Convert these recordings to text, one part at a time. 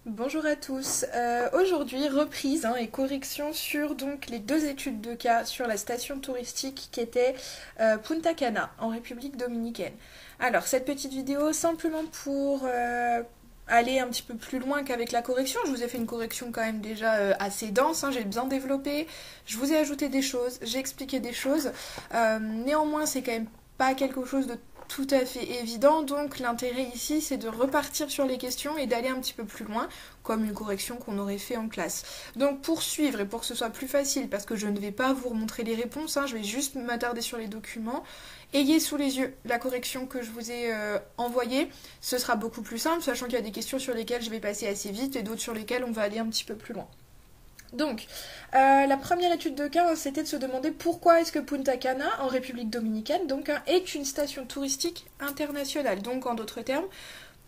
Bonjour à tous. Aujourd'hui, reprise et correction sur donc les deux études de cas sur la station touristique qui était Punta Cana en République dominicaine. Alors cette petite vidéo simplement pour aller un petit peu plus loin qu'avec la correction. Je vous ai fait une correction quand même déjà assez dense, j'ai bien développé, je vous ai ajouté des choses, j'ai expliqué des choses. Néanmoins c'est quand même pas quelque chose de tout à fait évident, donc l'intérêt ici c'est de repartir sur les questions et d'aller un petit peu plus loin, comme une correction qu'on aurait fait en classe. Donc pour suivre et pour que ce soit plus facile, parce que je ne vais pas vous remontrer les réponses, je vais juste m'attarder sur les documents, ayez sous les yeux la correction que je vous ai envoyée, ce sera beaucoup plus simple, sachant qu'il y a des questions sur lesquelles je vais passer assez vite et d'autres sur lesquelles on va aller un petit peu plus loin. Donc, la première étude de cas, c'était de se demander pourquoi est-ce que Punta Cana, en République dominicaine, donc, est une station touristique internationale. Donc, en d'autres termes,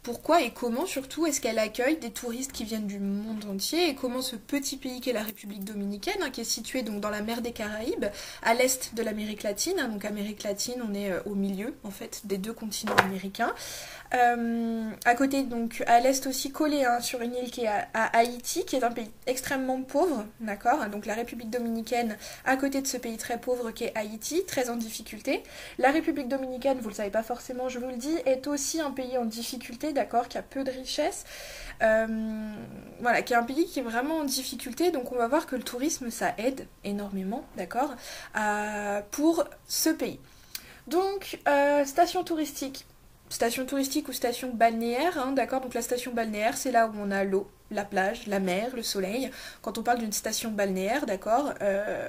pourquoi et comment surtout est-ce qu'elle accueille des touristes qui viennent du monde entier et comment ce petit pays qu'est la République dominicaine, qui est situé donc dans la mer des Caraïbes, à l'est de l'Amérique latine, donc Amérique latine, on est au milieu en fait des deux continents américains. À côté, donc à l'est aussi collé sur une île qui est à Haïti, qui est un pays extrêmement pauvre, d'accord. Donc la République dominicaine, à côté de ce pays très pauvre qui est Haïti, très en difficulté. La République dominicaine, vous le savez pas forcément, je vous le dis, est aussi un pays en difficulté, d'accord, qui a peu de richesses. Voilà, qui est un pays qui est vraiment en difficulté, donc on va voir que le tourisme, ça aide énormément, d'accord, pour ce pays. Donc, station touristique ou station balnéaire, d'accord, donc la station balnéaire, c'est là où on a l'eau, la plage, la mer, le soleil. Quand on parle d'une station balnéaire, d'accord,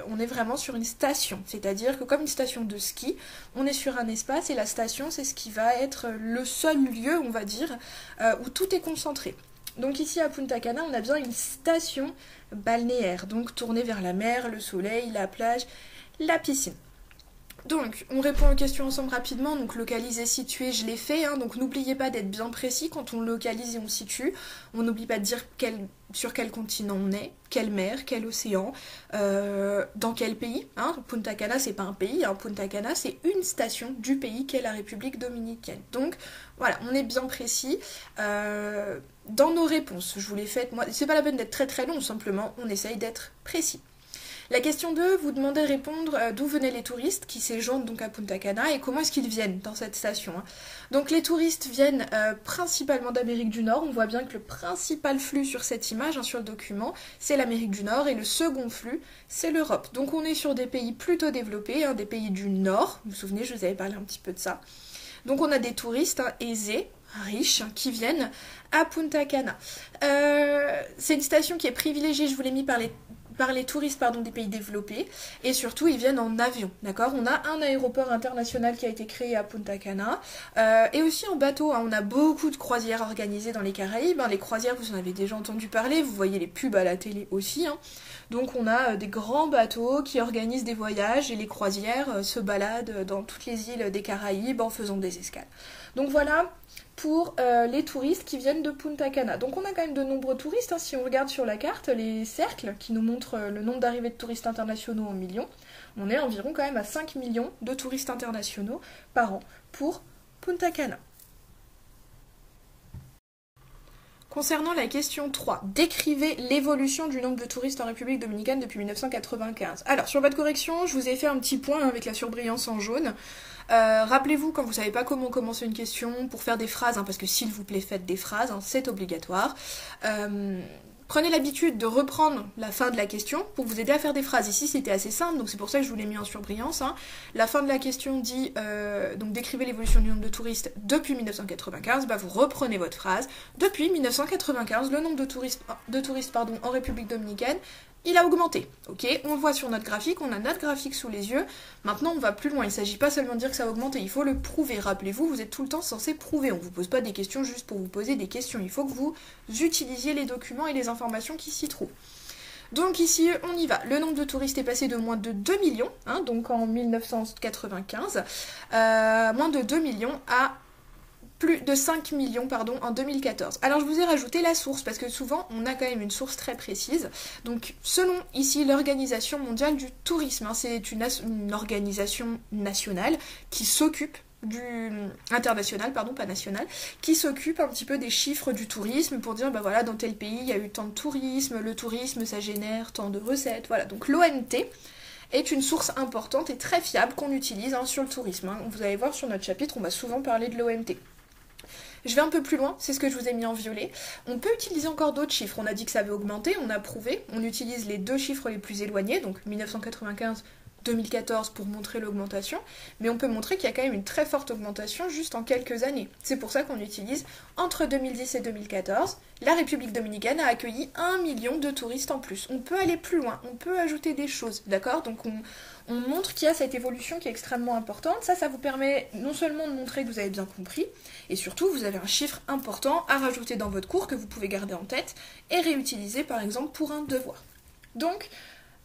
on est vraiment sur une station, c'est-à-dire que comme une station de ski, on est sur un espace et la station, c'est ce qui va être le seul lieu, on va dire, où tout est concentré. Donc ici à Punta Cana, on a bien une station balnéaire, donc tournée vers la mer, le soleil, la plage, la piscine. Donc, on répond aux questions ensemble rapidement, donc localiser, situer, je l'ai fait, donc n'oubliez pas d'être bien précis quand on localise et on situe, on n'oublie pas de dire sur quel continent on est, quelle mer, quel océan, dans quel pays, Punta Cana c'est pas un pays, Punta Cana c'est une station du pays qu'est la République dominicaine. Donc voilà, on est bien précis dans nos réponses, je vous l'ai faite, moi c'est pas la peine d'être très très long, simplement on essaye d'être précis. La question 2, vous demandez de répondre d'où venaient les touristes qui séjournent donc à Punta Cana et comment est-ce qu'ils viennent dans cette station. Donc les touristes viennent principalement d'Amérique du Nord. On voit bien que le principal flux sur cette image, sur le document, c'est l'Amérique du Nord et le second flux, c'est l'Europe. Donc on est sur des pays plutôt développés, des pays du Nord. Vous vous souvenez, je vous avais parlé un petit peu de ça. Donc on a des touristes aisés, riches, qui viennent à Punta Cana. C'est une station qui est privilégiée, je vous l'ai mis par les touristes des pays développés, et surtout ils viennent en avion, d'accord. On a un aéroport international qui a été créé à Punta Cana, et aussi en bateau, on a beaucoup de croisières organisées dans les Caraïbes, les croisières vous en avez déjà entendu parler, vous voyez les pubs à la télé aussi, donc on a des grands bateaux qui organisent des voyages, et les croisières se baladent dans toutes les îles des Caraïbes en faisant des escales. Donc voilà pour les touristes qui viennent de Punta Cana. Donc on a quand même de nombreux touristes, si on regarde sur la carte, les cercles qui nous montrent le nombre d'arrivées de touristes internationaux en millions, on est environ quand même à 5 millions de touristes internationaux par an pour Punta Cana. Concernant la question 3, décrivez l'évolution du nombre de touristes en République dominicaine depuis 1995. Alors, sur votre correction, je vous ai fait un petit point avec la surbrillance en jaune. Rappelez-vous, quand vous ne savez pas comment commencer une question, pour faire des phrases, parce que s'il vous plaît, faites des phrases, c'est obligatoire. Prenez l'habitude de reprendre la fin de la question pour vous aider à faire des phrases. Ici, c'était assez simple, donc c'est pour ça que je vous l'ai mis en surbrillance. La fin de la question dit, donc décrivez l'évolution du nombre de touristes depuis 1995. Vous reprenez votre phrase. Depuis 1995, le nombre de touristes en République dominicaine, il a augmenté, ok. On le voit sur notre graphique, on a notre graphique sous les yeux. Maintenant, on va plus loin. Il ne s'agit pas seulement de dire que ça a augmenté, il faut le prouver. Rappelez-vous, vous êtes tout le temps censé prouver. On ne vous pose pas des questions juste pour vous poser des questions. Il faut que vous utilisiez les documents et les informations qui s'y trouvent. Donc ici, on y va. Le nombre de touristes est passé de moins de 2 millions, donc en 1995, moins de 2 millions à plus de 5 millions en 2014. Alors je vous ai rajouté la source parce que souvent on a quand même une source très précise. Donc selon ici l'Organisation mondiale du tourisme, c'est une organisation nationale qui s'occupe international, pardon, pas national, qui s'occupe un petit peu des chiffres du tourisme pour dire, bah voilà, dans tel pays, il y a eu tant de tourisme, le tourisme, ça génère tant de recettes, voilà. Donc l'ONT est une source importante et très fiable qu'on utilise sur le tourisme. Vous allez voir sur notre chapitre, on va souvent parler de l'ONT. Je vais un peu plus loin, c'est ce que je vous ai mis en violet. On peut utiliser encore d'autres chiffres. On a dit que ça avait augmenté, on a prouvé. On utilise les 2 chiffres les plus éloignés, donc 1995 2014 pour montrer l'augmentation, mais on peut montrer qu'il y a quand même une très forte augmentation juste en quelques années. C'est pour ça qu'on utilise entre 2010 et 2014, la République dominicaine a accueilli 1 million de touristes en plus. On peut aller plus loin, on peut ajouter des choses, d'accord? Donc on montre qu'il y a cette évolution qui est extrêmement importante. Ça vous permet non seulement de montrer que vous avez bien compris, et surtout vous avez un chiffre important à rajouter dans votre cours que vous pouvez garder en tête et réutiliser par exemple pour un devoir. Donc,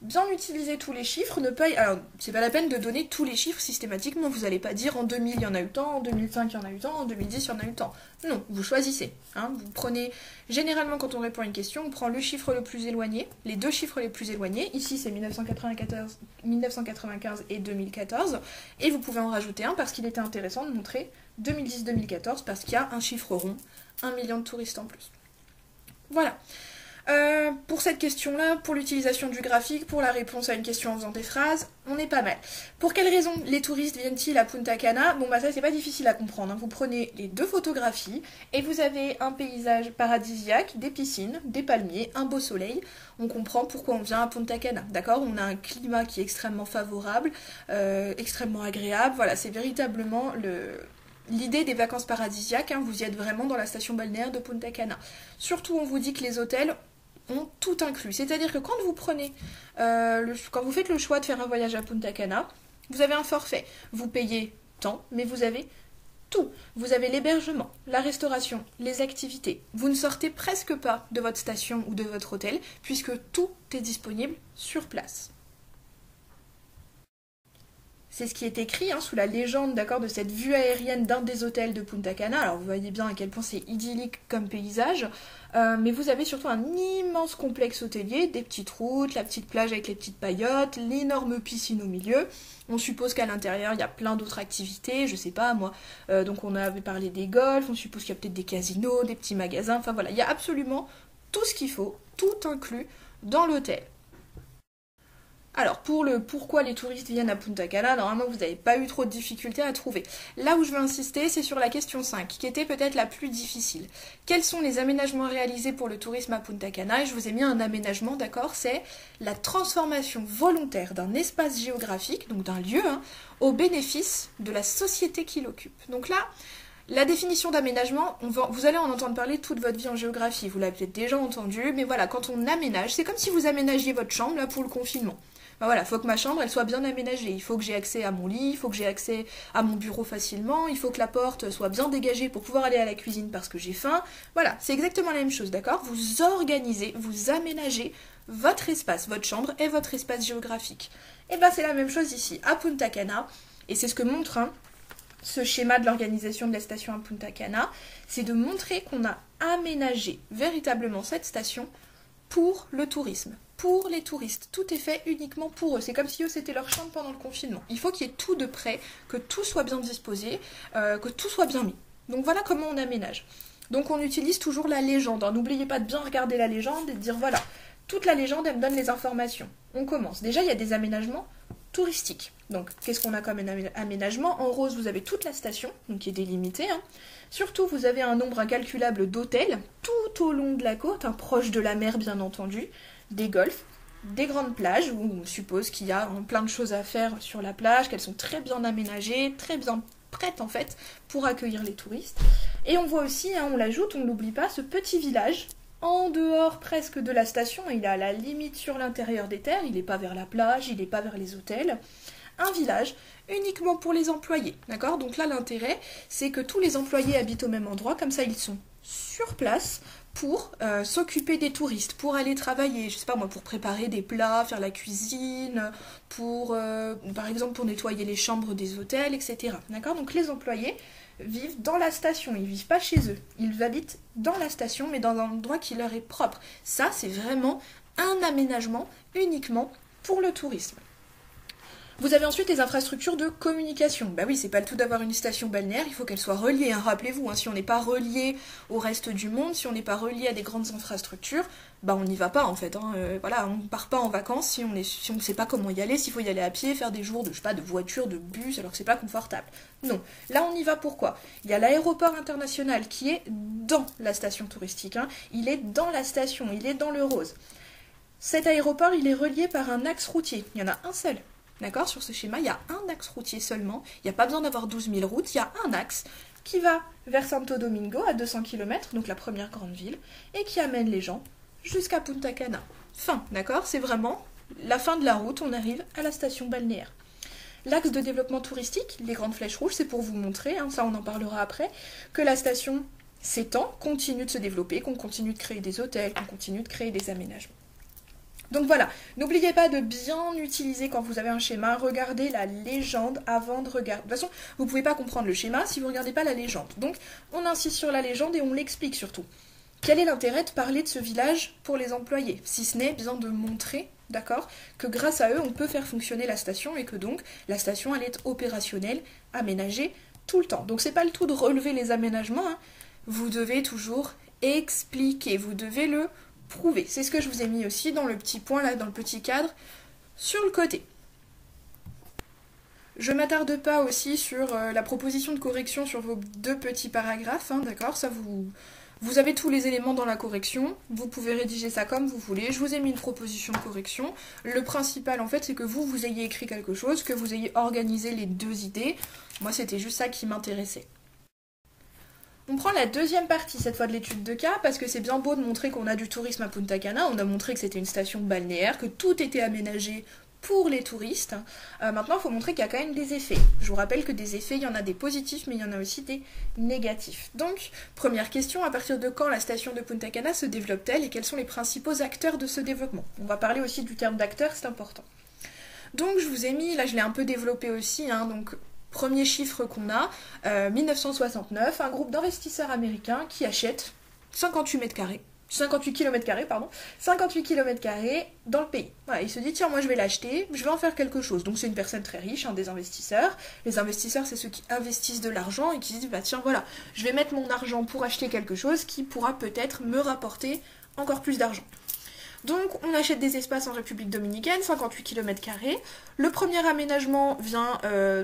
bien utiliser tous les chiffres, ne pas... Alors, c'est pas la peine de donner tous les chiffres systématiquement, vous n'allez pas dire en 2000 il y en a eu tant, en 2005 il y en a eu tant, en 2010 il y en a eu tant. Non, vous choisissez. Vous prenez, généralement quand on répond à une question, on prend le chiffre le plus éloigné, les 2 chiffres les plus éloignés, ici c'est 1995 et 2014, et vous pouvez en rajouter un parce qu'il était intéressant de montrer 2010-2014 parce qu'il y a un chiffre rond, 1 million de touristes en plus. Voilà. Pour cette question-là, pour l'utilisation du graphique, pour la réponse à une question en faisant des phrases, on est pas mal. Pour quelles raisons les touristes viennent-ils à Punta Cana? Bon bah ça c'est pas difficile à comprendre. Vous prenez les 2 photographies et vous avez un paysage paradisiaque, des piscines, des palmiers, un beau soleil. On comprend pourquoi on vient à Punta Cana, d'accord? On a un climat qui est extrêmement favorable, extrêmement agréable. Voilà, c'est véritablement l'idée des vacances paradisiaques, vous y êtes vraiment dans la station balnéaire de Punta Cana. Surtout, on vous dit que les hôtels ont tout inclus. C'est-à-dire que quand vous prenez, quand vous faites le choix de faire un voyage à Punta Cana, vous avez un forfait. Vous payez tant, mais vous avez tout. Vous avez l'hébergement, la restauration, les activités. Vous ne sortez presque pas de votre station ou de votre hôtel, puisque tout est disponible sur place. C'est ce qui est écrit sous la légende, d'accord, de cette vue aérienne d'un des hôtels de Punta Cana. Alors vous voyez bien à quel point c'est idyllique comme paysage, mais vous avez surtout un immense complexe hôtelier, des petites routes, la petite plage avec les petites paillotes, l'énorme piscine au milieu. On suppose qu'à l'intérieur il y a plein d'autres activités, je sais pas moi. Donc on avait parlé des golfs, on suppose qu'il y a peut-être des casinos, des petits magasins, enfin voilà, il y a absolument tout ce qu'il faut, tout inclus dans l'hôtel. Alors, pour le pourquoi les touristes viennent à Punta Cana, normalement vous n'avez pas eu trop de difficultés à trouver. Là où je veux insister, c'est sur la question 5, qui était peut-être la plus difficile. Quels sont les aménagements réalisés pour le tourisme à Punta Cana? Et je vous ai mis un aménagement, d'accord, c'est la transformation volontaire d'un espace géographique, donc d'un lieu, au bénéfice de la société qui l'occupe. Donc là, la définition d'aménagement, vous allez en entendre parler toute votre vie en géographie, vous l'avez peut-être déjà entendu, mais voilà, quand on aménage, c'est comme si vous aménagiez votre chambre là pour le confinement. Ben voilà, il faut que ma chambre elle soit bien aménagée, il faut que j'ai accès à mon lit, il faut que j'ai accès à mon bureau facilement, il faut que la porte soit bien dégagée pour pouvoir aller à la cuisine parce que j'ai faim. Voilà, c'est exactement la même chose, d'accord? Vous organisez, vous aménagez votre espace, votre chambre et votre espace géographique. Et ben c'est la même chose ici, à Punta Cana, et c'est ce que montre ce schéma de l'organisation de la station à Punta Cana, c'est de montrer qu'on a aménagé véritablement cette station pour le tourisme. Pour les touristes. Tout est fait uniquement pour eux. C'est comme si eux, c'était leur chambre pendant le confinement. Il faut qu'il y ait tout de près, que tout soit bien disposé, que tout soit bien mis. Donc voilà comment on aménage. Donc on utilise toujours la légende. N'oubliez pas de bien regarder la légende et de dire voilà, toute la légende, elle me donne les informations. On commence. Déjà, il y a des aménagements touristiques. Donc, qu'est-ce qu'on a comme aménagement? En rose, vous avez toute la station, donc qui est délimitée. Surtout, vous avez un nombre incalculable d'hôtels tout au long de la côte, proche de la mer bien entendu, des golfs, des grandes plages, où on suppose qu'il y a plein de choses à faire sur la plage, qu'elles sont très bien aménagées, très bien prêtes en fait, pour accueillir les touristes. Et on voit aussi, on l'ajoute, on ne l'oublie pas, ce petit village, en dehors presque de la station, il est à la limite sur l'intérieur des terres, il n'est pas vers la plage, il n'est pas vers les hôtels. Un village uniquement pour les employés, d'accord? Donc là, l'intérêt, c'est que tous les employés habitent au même endroit, comme ça ils sont sur place pour s'occuper des touristes, pour aller travailler, je sais pas moi, pour préparer des plats, faire la cuisine, pour, par exemple, pour nettoyer les chambres des hôtels, etc. D'accord? Donc les employés vivent dans la station, ils vivent pas chez eux, ils habitent dans la station, mais dans un endroit qui leur est propre. Ça, c'est vraiment un aménagement uniquement pour le tourisme. Vous avez ensuite les infrastructures de communication. Bah oui, c'est pas le tout d'avoir une station balnéaire, il faut qu'elle soit reliée, hein. Rappelez-vous, hein, si on n'est pas relié au reste du monde, si on n'est pas relié à des grandes infrastructures, bah on n'y va pas en fait, hein. Voilà, on part pas en vacances si on ne sait pas comment y aller, s'il faut y aller à pied, faire des jours de, je sais pas, de voiture, de bus, alors que c'est pas confortable. Non, là on y va pourquoi? Il y a l'aéroport international qui est dans la station touristique, hein. Il est dans la station, il est dans le rose. Cet aéroport, il est relié par un axe routier, il y en a un seul. D'accord? Sur ce schéma, il y a un axe routier seulement. Il n'y a pas besoin d'avoir 12 000 routes. Il y a un axe qui va vers Santo Domingo, à 200 km, donc la première grande ville, et qui amène les gens jusqu'à Punta Cana. Fin, d'accord? C'est vraiment la fin de la route, on arrive à la station balnéaire. L'axe de développement touristique, les grandes flèches rouges, c'est pour vous montrer, hein, ça on en parlera après, que la station s'étend, continue de se développer, qu'on continue de créer des hôtels, qu'on continue de créer des aménagements. Donc voilà, n'oubliez pas de bien utiliser quand vous avez un schéma, regardez la légende avant de regarder. De toute façon, vous ne pouvez pas comprendre le schéma si vous ne regardez pas la légende. Donc on insiste sur la légende et on l'explique surtout. Quel est l'intérêt de parler de ce village pour les employés? Si ce n'est bien de montrer, d'accord, que grâce à eux, on peut faire fonctionner la station et que donc la station, elle est opérationnelle, aménagée tout le temps. Donc c'est pas le tout de relever les aménagements, hein. Vous devez toujours expliquer, vous devez le prouver. C'est ce que je vous ai mis aussi dans le petit point là, dans le petit cadre, sur le côté. Je m'attarde pas aussi sur la proposition de correction sur vos deux petits paragraphes, hein, d'accord, ça vous avez tous les éléments dans la correction, vous pouvez rédiger ça comme vous voulez, je vous ai mis une proposition de correction. Le principal en fait c'est que vous ayez écrit quelque chose, que vous ayez organisé les deux idées. Moi c'était juste ça qui m'intéressait. On prend la deuxième partie, cette fois de l'étude de cas, parce que c'est bien beau de montrer qu'on a du tourisme à Punta Cana, on a montré que c'était une station balnéaire, que tout était aménagé pour les touristes. Maintenant, il faut montrer qu'il y a quand même des effets. Je vous rappelle que des effets, il y en a des positifs, mais il y en a aussi des négatifs. Donc, première question, à partir de quand la station de Punta Cana se développe-t-elle et quels sont les principaux acteurs de ce développement? On va parler aussi du terme d'acteur, c'est important. Donc, je vous ai mis, là je l'ai un peu développé aussi, hein, donc... Premier chiffre qu'on a, 1969, un groupe d'investisseurs américains qui achète 58 km², pardon, 58 km² dans le pays. Voilà, il se dit, tiens, moi je vais l'acheter, je vais en faire quelque chose. Donc c'est une personne très riche, hein, des investisseurs. Les investisseurs, c'est ceux qui investissent de l'argent et qui se disent, bah tiens, voilà, je vais mettre mon argent pour acheter quelque chose qui pourra peut-être me rapporter encore plus d'argent. Donc on achète des espaces en République Dominicaine, 58 km². Le premier aménagement vient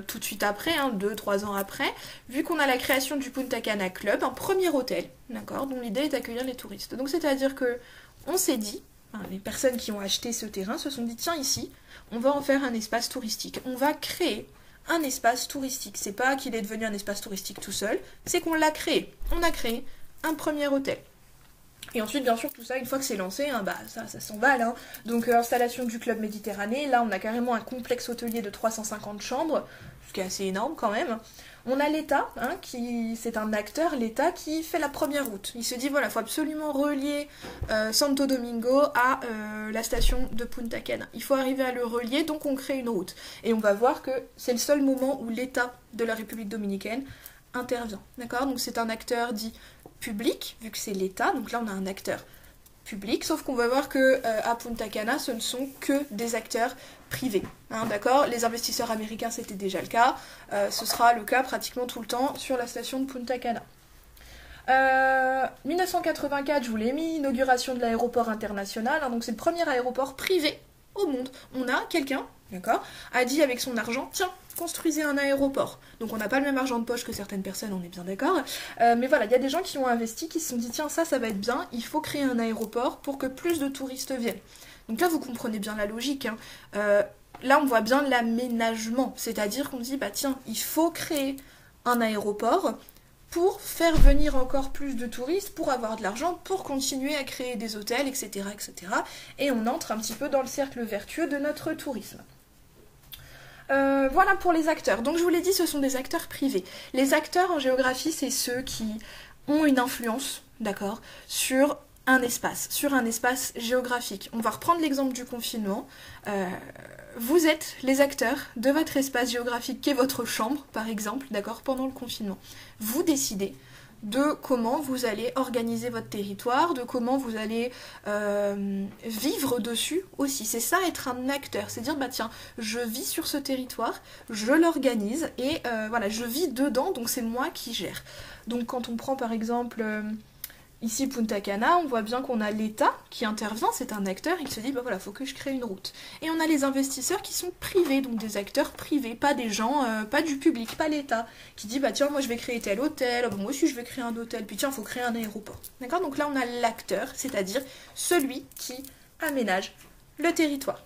tout de suite après, 2-3 ans après, vu qu'on a la création du Punta Cana Club, un premier hôtel, d'accord, dont l'idée est d'accueillir les touristes. Donc c'est-à-dire que on s'est dit, les personnes qui ont acheté ce terrain se sont dit, tiens ici, on va en faire un espace touristique, on va créer un espace touristique. C'est pas qu'il est devenu un espace touristique tout seul, c'est qu'on l'a créé. On a créé un premier hôtel. Et ensuite, bien sûr, tout ça, une fois que c'est lancé, hein, bah, ça s'emballe. Hein. Donc, installation du Club Méditerranée. Là, on a carrément un complexe hôtelier de 350 chambres, ce qui est assez énorme quand même. On a l'État, hein, c'est un acteur, l'État, qui fait la première route. Il se dit, voilà, il faut absolument relier Santo Domingo à la station de Punta Cana. Il faut arriver à le relier, donc on crée une route. Et on va voir que c'est le seul moment où l'État de la République Dominicaine intervient. D'accord? Donc, c'est un acteur dit public, vu que c'est l'État, donc là on a un acteur public, sauf qu'on va voir que à Punta Cana, ce ne sont que des acteurs privés, hein, d'accord? Les investisseurs américains, c'était déjà le cas, ce sera le cas pratiquement tout le temps sur la station de Punta Cana. 1984, je vous l'ai mis, inauguration de l'aéroport international, hein, donc c'est le premier aéroport privé au monde. On a quelqu'un, d'accord, a dit avec son argent, tiens, construisez un aéroport. Donc on n'a pas le même argent de poche que certaines personnes, on est bien d'accord. Mais voilà, il y a des gens qui ont investi, qui se sont dit, tiens, ça va être bien, il faut créer un aéroport pour que plus de touristes viennent. Donc là, vous comprenez bien la logique. Hein. Là, on voit bien l'aménagement. C'est-à-dire qu'on dit, bah tiens, il faut créer un aéroport pour faire venir encore plus de touristes, pour avoir de l'argent, pour continuer à créer des hôtels, etc., etc. Et on entre un petit peu dans le cercle vertueux de notre tourisme. Voilà pour les acteurs. Donc je vous l'ai dit, ce sont des acteurs privés. Les acteurs en géographie, c'est ceux qui ont une influence, d'accord, sur un espace géographique. On va reprendre l'exemple du confinement. Vous êtes les acteurs de votre espace géographique, qui est votre chambre, par exemple, d'accord, pendant le confinement. Vous décidez de comment vous allez organiser votre territoire, de comment vous allez vivre dessus aussi. C'est ça être un acteur, c'est dire bah tiens, je vis sur ce territoire, je l'organise et voilà, je vis dedans, donc c'est moi qui gère. Donc quand on prend par exemple ici Punta Cana, on voit bien qu'on a l'État qui intervient, c'est un acteur, il se dit bah voilà, faut que je crée une route. Et on a les investisseurs qui sont privés, donc des acteurs privés, pas des gens, pas du public, pas l'État, qui dit bah tiens, moi je vais créer tel hôtel, bon, moi aussi je vais créer un hôtel, puis tiens, faut créer un aéroport. D'accord? Donc là on a l'acteur, c'est-à-dire celui qui aménage le territoire.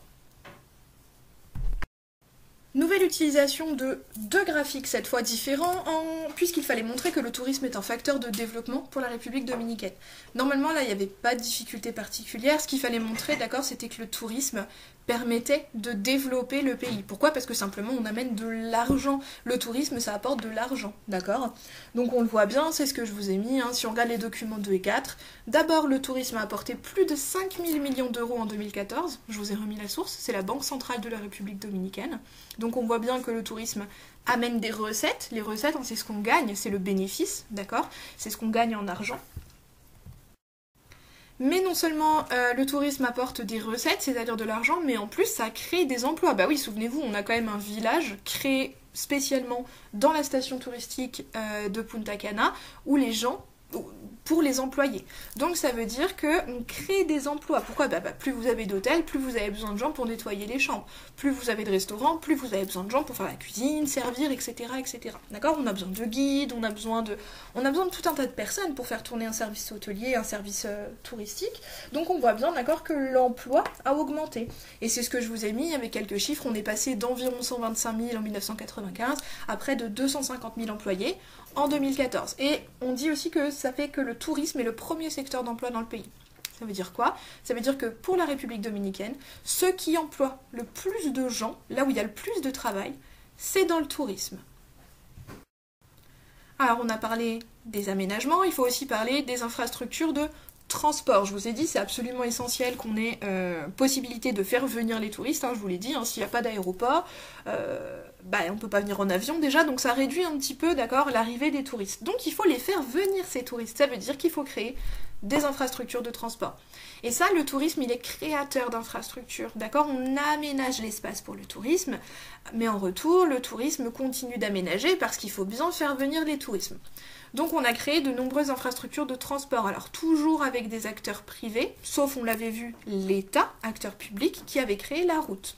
Nouvelle utilisation de deux graphiques, cette fois différents, puisqu'il fallait montrer que le tourisme est un facteur de développement pour la République dominicaine. Normalement, là, il n'y avait pas de difficulté particulière. Ce qu'il fallait montrer, d'accord, c'était que le tourisme permettait de développer le pays. Pourquoi? Parce que simplement, on amène de l'argent. Le tourisme, ça apporte de l'argent, d'accord? Donc on le voit bien, c'est ce que je vous ai mis, hein, si on regarde les documents 2 et 4. D'abord, le tourisme a apporté plus de 5 000 millions d'euros en 2014. Je vous ai remis la source, c'est la Banque centrale de la République dominicaine. Donc on voit bien que le tourisme amène des recettes. Les recettes, c'est ce qu'on gagne, c'est le bénéfice, d'accord? C'est ce qu'on gagne en argent. Mais non seulement le tourisme apporte des recettes, c'est-à-dire de l'argent, mais en plus ça crée des emplois. Bah oui, souvenez-vous, on a quand même un village créé spécialement dans la station touristique de Punta Cana, où les gens, pour les employés. Donc ça veut dire qu'on crée des emplois. Pourquoi? Bah, plus vous avez d'hôtels, plus vous avez besoin de gens pour nettoyer les chambres. Plus vous avez de restaurants, plus vous avez besoin de gens pour faire la cuisine, servir, etc. etc. D'accord? On a besoin de guides, on a besoin de tout un tas de personnes pour faire tourner un service hôtelier, un service touristique. Donc on voit bien, d'accord, que l'emploi a augmenté. Et c'est ce que je vous ai mis avec quelques chiffres. On est passé d'environ 125 000 en 1995 à près de 250 000 employés en 2014. Et on dit aussi que ça fait que le tourisme est le premier secteur d'emploi dans le pays. Ça veut dire quoi? Ça veut dire que pour la République dominicaine, ceux qui emploient le plus de gens, là où il y a le plus de travail, c'est dans le tourisme. Alors on a parlé des aménagements, il faut aussi parler des infrastructures de transport. Je vous ai dit, c'est absolument essentiel qu'on ait possibilité de faire venir les touristes, hein, je vous l'ai dit, hein, s'il n'y a pas d'aéroport, on ne peut pas venir en avion déjà, donc ça réduit un petit peu, d'accord, l'arrivée des touristes. Donc il faut les faire venir, ces touristes, ça veut dire qu'il faut créer des infrastructures de transport. Et ça, le tourisme, il est créateur d'infrastructures, d'accord? On aménage l'espace pour le tourisme, mais en retour, le tourisme continue d'aménager parce qu'il faut bien faire venir les touristes. Donc on a créé de nombreuses infrastructures de transport, alors toujours avec des acteurs privés, sauf on l'avait vu l'État, acteur public, qui avait créé la route.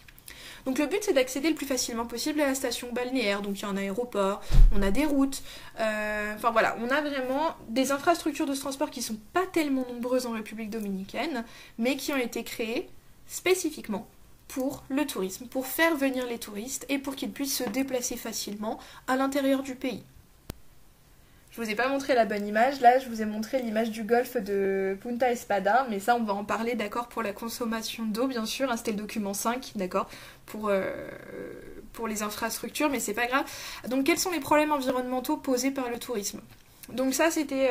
Donc le but c'est d'accéder le plus facilement possible à la station balnéaire, donc il y a un aéroport, on a des routes, enfin voilà, on a vraiment des infrastructures de transport qui sont pas tellement nombreuses en République dominicaine, mais qui ont été créées spécifiquement pour le tourisme, pour faire venir les touristes et pour qu'ils puissent se déplacer facilement à l'intérieur du pays. Je vous ai pas montré la bonne image, là je vous ai montré l'image du golfe de Punta Espada, mais ça on va en parler, d'accord, pour la consommation d'eau bien sûr, hein, c'était le document 5, d'accord, pour les infrastructures, mais c'est pas grave. Donc quels sont les problèmes environnementaux posés par le tourisme? Donc ça c'était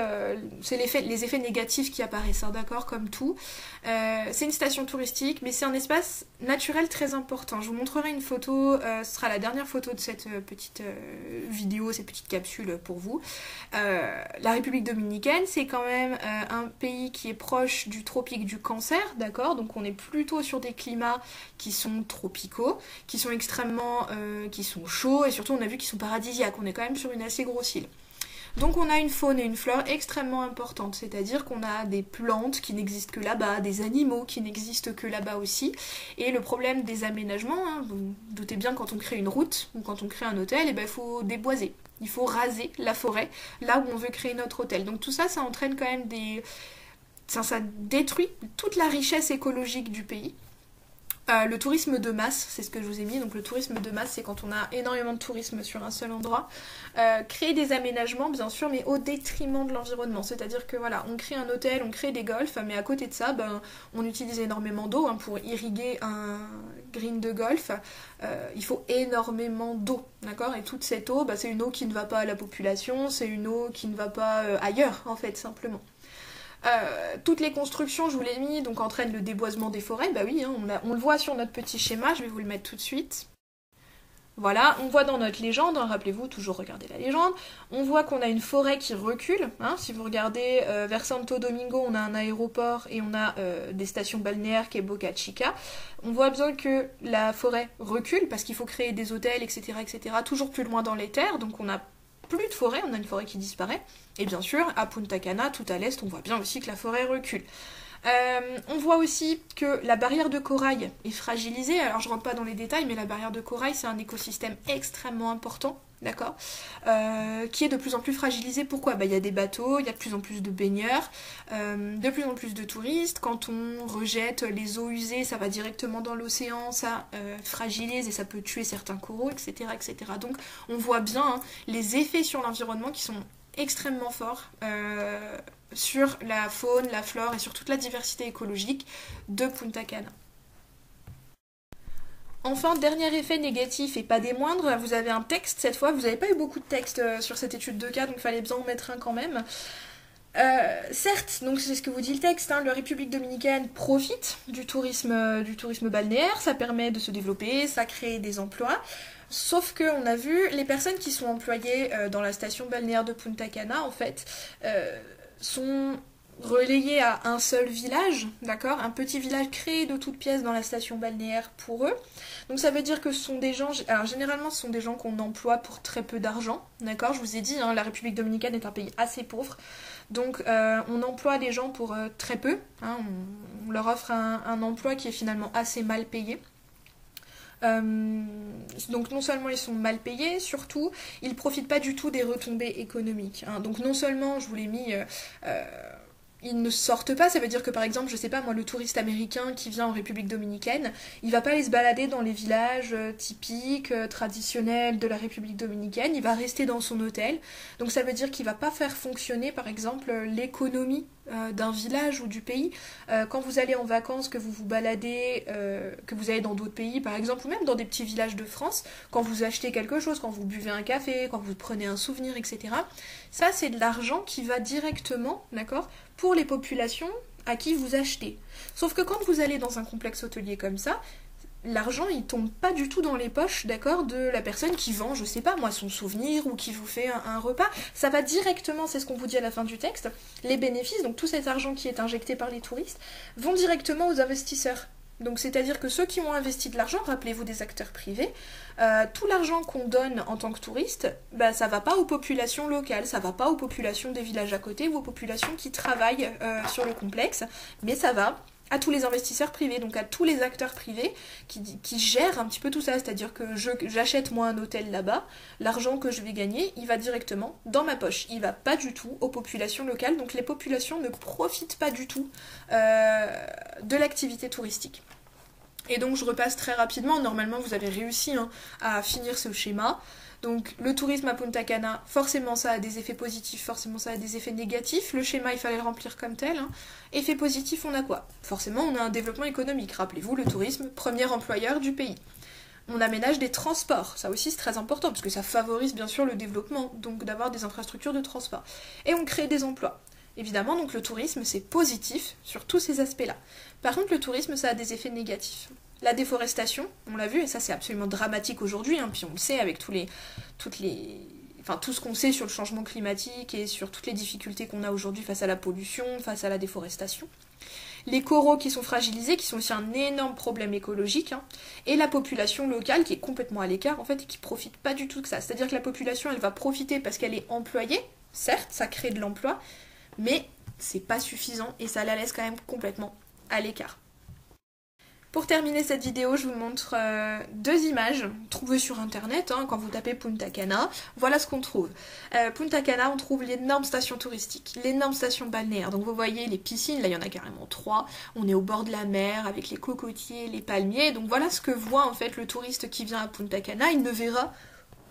les effets négatifs qui apparaissent, hein, d'accord, comme tout. C'est une station touristique, mais c'est un espace naturel très important. Je vous montrerai une photo, ce sera la dernière photo de cette petite vidéo, cette petite capsule pour vous. La République dominicaine, c'est quand même un pays qui est proche du tropique du Cancer, d'accord, donc on est plutôt sur des climats qui sont tropicaux, qui sont extrêmement, qui sont chauds, et surtout on a vu qu'ils sont paradisiaques, on est quand même sur une assez grosse île. Donc on a une faune et une flore extrêmement importantes, c'est-à-dire qu'on a des plantes qui n'existent que là-bas, des animaux qui n'existent que là-bas aussi, et le problème des aménagements, hein, vous vous doutez bien quand on crée une route ou quand on crée un hôtel, il faut déboiser, il faut raser la forêt là où on veut créer notre hôtel. Donc tout ça, ça entraîne quand même ça détruit toute la richesse écologique du pays. Le tourisme de masse, c'est ce que je vous ai mis, donc le tourisme de masse c'est quand on a énormément de tourisme sur un seul endroit, créer des aménagements bien sûr mais au détriment de l'environnement, c'est-à-dire que voilà, on crée un hôtel, on crée des golfs, mais à côté de ça, on utilise énormément d'eau, hein, pour irriguer un green de golf, il faut énormément d'eau, d'accord, et toute cette eau, c'est une eau qui ne va pas à la population, c'est une eau qui ne va pas ailleurs en fait, simplement. Toutes les constructions, je vous l'ai mis, donc entraînent le déboisement des forêts, bah oui, hein, on le voit sur notre petit schéma, je vais vous le mettre tout de suite. Voilà, on voit dans notre légende, hein, rappelez-vous, toujours regarder la légende, on voit qu'on a une forêt qui recule, hein, si vous regardez vers Santo Domingo, on a un aéroport et on a des stations balnéaires qui est Boca Chica, on voit bien que la forêt recule parce qu'il faut créer des hôtels, etc., toujours plus loin dans les terres, donc on a plus de forêt, on a une forêt qui disparaît, et bien sûr, à Punta Cana, tout à l'est, on voit bien aussi que la forêt recule. On voit aussi que la barrière de corail est fragilisée. Alors je rentre pas dans les détails, mais la barrière de corail c'est un écosystème extrêmement important, d'accord, qui est de plus en plus fragilisé. Pourquoi ? Il y a des bateaux, il y a de plus en plus de baigneurs, de plus en plus de touristes. Quand on rejette les eaux usées, ça va directement dans l'océan, ça fragilise et ça peut tuer certains coraux, etc. Donc on voit bien hein, les effets sur l'environnement qui sont extrêmement forts sur la faune, la flore et sur toute la diversité écologique de Punta Cana. Enfin, dernier effet négatif et pas des moindres, vous avez un texte cette fois, vous n'avez pas eu beaucoup de texte sur cette étude de cas, donc il fallait bien en mettre un quand même. Certes, donc c'est ce que vous dit le texte, hein, la République dominicaine profite du tourisme balnéaire, ça permet de se développer, ça crée des emplois. Sauf qu'on a vu les personnes qui sont employées dans la station balnéaire de Punta Cana, en fait, sont relayées à un seul village, d'accord ? Un petit village créé de toutes pièces dans la station balnéaire pour eux. Donc ça veut dire que ce sont des gens, alors généralement ce sont des gens qu'on emploie pour très peu d'argent, d'accord ? Je vous ai dit, hein, la République dominicaine est un pays assez pauvre, donc on emploie les gens pour très peu, hein, on leur offre un emploi qui est finalement assez mal payé. Donc non seulement ils sont mal payés, surtout ils profitent pas du tout des retombées économiques. Hein. Donc non seulement, je vous l'ai mis, ils ne sortent pas, ça veut dire que par exemple, je sais pas moi, le touriste américain qui vient en République dominicaine, il va pas aller se balader dans les villages typiques, traditionnels de la République dominicaine, il va rester dans son hôtel. Donc ça veut dire qu'il va pas faire fonctionner par exemple l'économie d'un village ou du pays. Quand vous allez en vacances, que vous vous baladez, que vous allez dans d'autres pays par exemple, ou même dans des petits villages de France, quand vous achetez quelque chose, quand vous buvez un café, quand vous prenez un souvenir, etc. Ça c'est de l'argent qui va directement, d'accord, pour les populations à qui vous achetez. Sauf que quand vous allez dans un complexe hôtelier comme ça, l'argent il tombe pas du tout dans les poches, d'accord, de la personne qui vend, je sais pas moi, son souvenir ou qui vous fait un repas. Ça va directement, c'est ce qu'on vous dit à la fin du texte, les bénéfices, donc tout cet argent qui est injecté par les touristes, vont directement aux investisseurs. Donc c'est-à-dire que ceux qui ont investi de l'argent, rappelez-vous des acteurs privés, tout l'argent qu'on donne en tant que touriste, bah, ça va pas aux populations locales, ça va pas aux populations des villages à côté ou aux populations qui travaillent sur le complexe, mais ça va à tous les investisseurs privés, donc à tous les acteurs privés qui gèrent un petit peu tout ça, c'est-à-dire que j'achète moi un hôtel là-bas, l'argent que je vais gagner, il va directement dans ma poche, il va pas du tout aux populations locales, donc les populations ne profitent pas du tout de l'activité touristique. Et donc je repasse très rapidement, normalement vous avez réussi hein, à finir ce schéma. Donc le tourisme à Punta Cana, forcément ça a des effets positifs, forcément ça a des effets négatifs. Le schéma il fallait le remplir comme tel. Hein. Effet positif on a quoi ? Forcément on a un développement économique. Rappelez-vous le tourisme, premier employeur du pays. On aménage des transports, ça aussi c'est très important parce que ça favorise bien sûr le développement, donc d'avoir des infrastructures de transport. Et on crée des emplois. Évidemment, donc le tourisme, c'est positif sur tous ces aspects-là. Par contre, le tourisme, ça a des effets négatifs. La déforestation, on l'a vu, et ça c'est absolument dramatique aujourd'hui, hein, puis on le sait avec tout ce qu'on sait sur le changement climatique et sur toutes les difficultés qu'on a aujourd'hui face à la pollution, face à la déforestation. Les coraux qui sont fragilisés, qui sont aussi un énorme problème écologique, hein, et la population locale qui est complètement à l'écart, en fait, et qui profite pas du tout de ça. C'est-à-dire que la population, elle va profiter parce qu'elle est employée, certes, ça crée de l'emploi, mais c'est pas suffisant et ça la laisse quand même complètement à l'écart. Pour terminer cette vidéo, je vous montre deux images trouvées sur internet, hein, quand vous tapez Punta Cana. Voilà ce qu'on trouve. Punta Cana, on trouve l'énorme station touristique, l'énorme station balnéaire. Donc vous voyez les piscines, là il y en a carrément 3. On est au bord de la mer avec les cocotiers, les palmiers. Donc voilà ce que voit en fait le touriste qui vient à Punta Cana. Il ne verra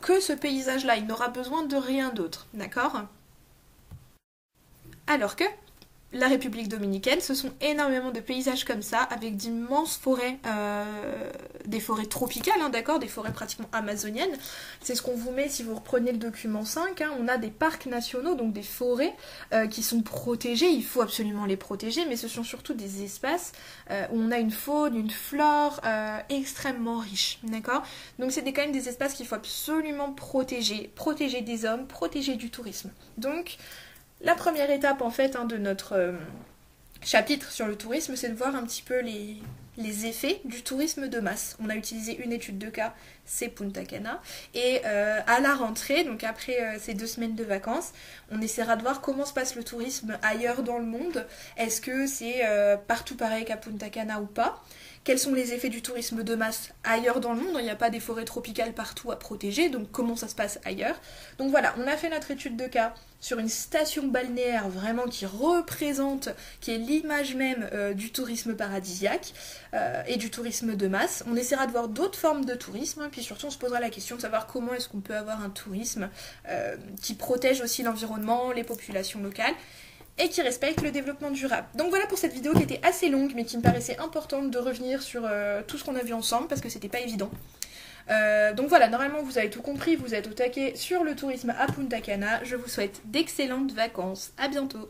que ce paysage-là, il n'aura besoin de rien d'autre, d'accord ? Alors que la République dominicaine, ce sont énormément de paysages comme ça, avec d'immenses forêts, des forêts tropicales, hein, d'accord, des forêts pratiquement amazoniennes. C'est ce qu'on vous met si vous reprenez le document 5, hein, on a des parcs nationaux, donc des forêts qui sont protégées, il faut absolument les protéger, mais ce sont surtout des espaces où on a une faune, une flore extrêmement riche, d'accord. Donc c'est quand même des espaces qu'il faut absolument protéger, protéger des hommes, protéger du tourisme. Donc la première étape en fait de notre chapitre sur le tourisme, c'est de voir un petit peu les effets du tourisme de masse. On a utilisé une étude de cas, c'est Punta Cana, et à la rentrée, donc après ces 2 semaines de vacances, on essaiera de voir comment se passe le tourisme ailleurs dans le monde. Est-ce que c'est partout pareil qu'à Punta Cana ou pas? Quels sont les effets du tourisme de masse ailleurs dans le monde? Il n'y a pas des forêts tropicales partout à protéger, donc comment ça se passe ailleurs? Donc voilà, on a fait notre étude de cas sur une station balnéaire vraiment qui représente, qui est l'image même du tourisme paradisiaque et du tourisme de masse. On essaiera de voir d'autres formes de tourisme, puis surtout on se posera la question de savoir comment est-ce qu'on peut avoir un tourisme qui protège aussi l'environnement, les populations locales, et qui respecte le développement durable. Donc voilà pour cette vidéo qui était assez longue, mais qui me paraissait importante de revenir sur tout ce qu'on a vu ensemble, parce que c'était pas évident. Donc voilà, normalement vous avez tout compris, vous êtes au taquet sur le tourisme à Punta Cana. Je vous souhaite d'excellentes vacances, à bientôt.